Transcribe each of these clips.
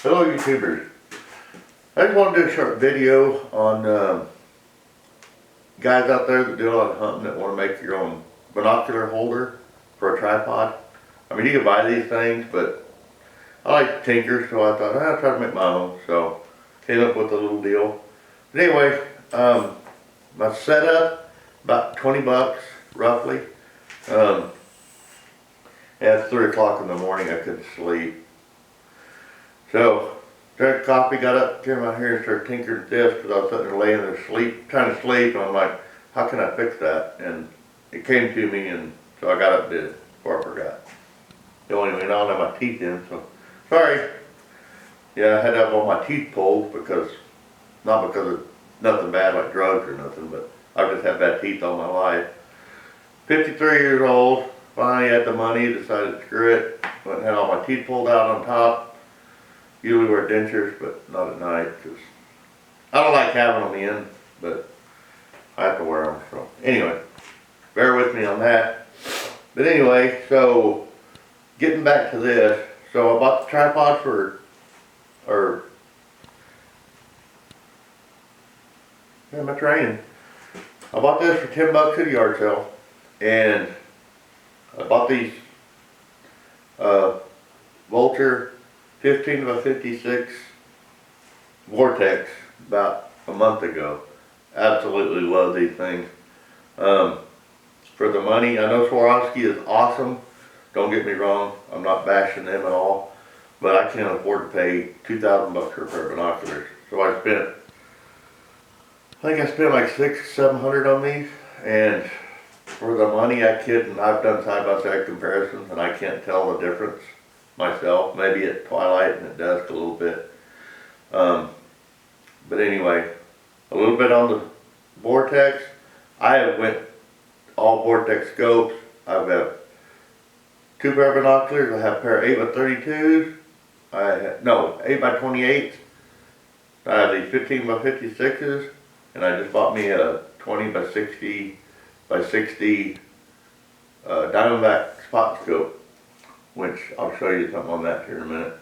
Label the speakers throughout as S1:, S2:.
S1: Hello YouTubers. I just want to do a short video on guys out there that do a lot of hunting that want to make your own binocular holder for a tripod. I mean, you can buy these things, but I like to tinker, so I thought I'll try to make my own. So came up with a little deal. But anyway, my setup, about 20 bucks roughly. At 3 o'clock in the morning I couldn't sleep. So, drank coffee, got up, came out here and started tinkering with this because I was sitting there laying there trying to sleep, and I'm like, how can I fix that? And it came to me, and so I got up and did it before I forgot. The only way I don't have my teeth in, so sorry. Yeah, I had to have all my teeth pulled not because of nothing bad like drugs or nothing, but I've just had bad teeth all my life. 53 years old, finally had the money, decided to screw it, went and had all my teeth pulled out on top. Usually wear dentures, but not at night, because I don't like having them in, but I have to wear them. So anyway, bear with me on that. But anyway, so getting back to this, so I bought the tripod my training. I bought this for 10 bucks at a yard sale, and I bought these Vulture 15 by 56 Vortex about a month ago. Absolutely love these things. For the money, I know Swarovski is awesome. Don't get me wrong, I'm not bashing them at all, but I can't afford to pay 2,000 bucks for a pair of binoculars. So I think I spent like $600-700 on these, and for the money, I've done side-by-side comparisons, and I can't tell the difference myself. Maybe at twilight and at dusk a little bit. But anyway, a little bit on the Vortex. I have went all Vortex scopes. I have 2 pair of binoculars. I have a pair of 8x32s. 8x28s. I have these 15 by 56s, and I just bought me a 20 by 60 Diamondback spot scope, which I'll show you something on that here in a minute.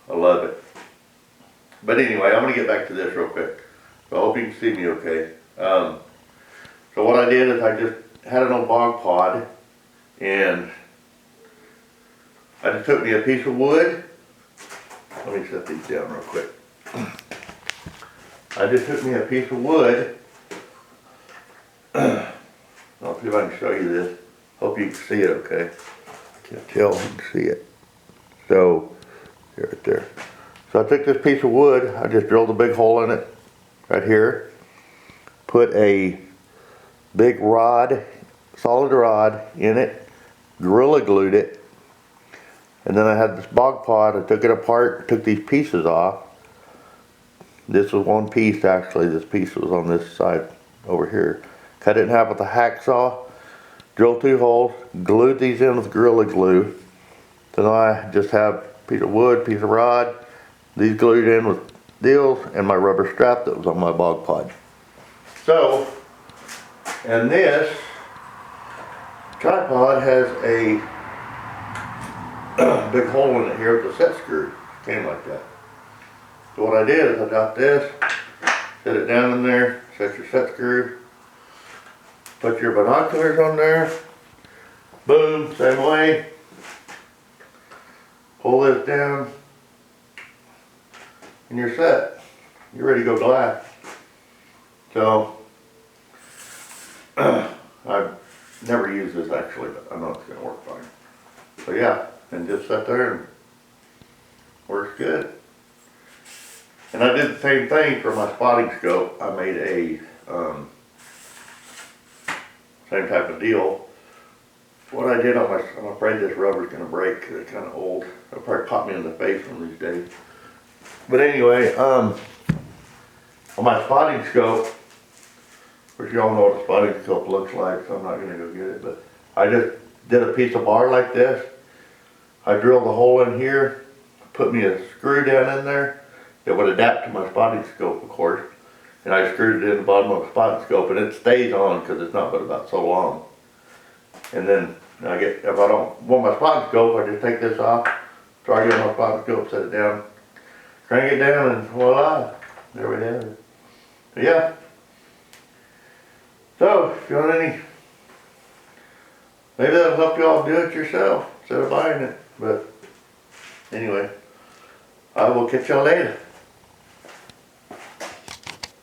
S1: I love it. But anyway, I'm going to get back to this real quick. So I hope you can see me okay. So what I did is I just had an old bog pod, and I just took me a piece of wood. Let me set these down real quick. I just took me a piece of wood. I'll see if I can show you this. Hope you can see it okay. Can't tell if you can see it. So, here, right there. So I took this piece of wood, I just drilled a big hole in it, right here. Put a big rod, solid rod in it, Gorilla Glued it. And then I had this bog pod, I took it apart, took these pieces off. This was one piece actually, this piece was on this side over here. Cut it in half with a hacksaw, drilled 2 holes, glued these in with Gorilla Glue. So now I just have a piece of wood, piece of rod, these glued in with deals, and my rubber strap that was on my bog pod. So, and this tripod has a big hole in it here with a set screw. Came like that. So what I did is I got this, set it down in there, set your set screw, put your binoculars on there, boom, same way, pull this down, and you're set. You're ready to go glass. So, I've never used this actually, but I know it's going to work fine. So yeah, and just sit there and works good. And I did the same thing for my spotting scope. I made a same type of deal. What I did I'm afraid this rubber's going to break because it's kind of old. It'll probably pop me in the face one of these days. But anyway, on my spotting scope, which y'all know what a spotting scope looks like, so I'm not going to go get it, but I just did a piece of bar like this. I drilled a hole in here, put me a screw down in there that would adapt to my spotting scope, of course. And I screwed it in the bottom of the spotting scope, and it stays on because it's not but about so long. And then if I don't want my spotting scope, I just take this off, try to get my spotting scope, set it down, crank it down and voila, there we have it. But yeah. So, if you want any, maybe that'll help you all do it yourself instead of buying it. But anyway, I will catch y'all later.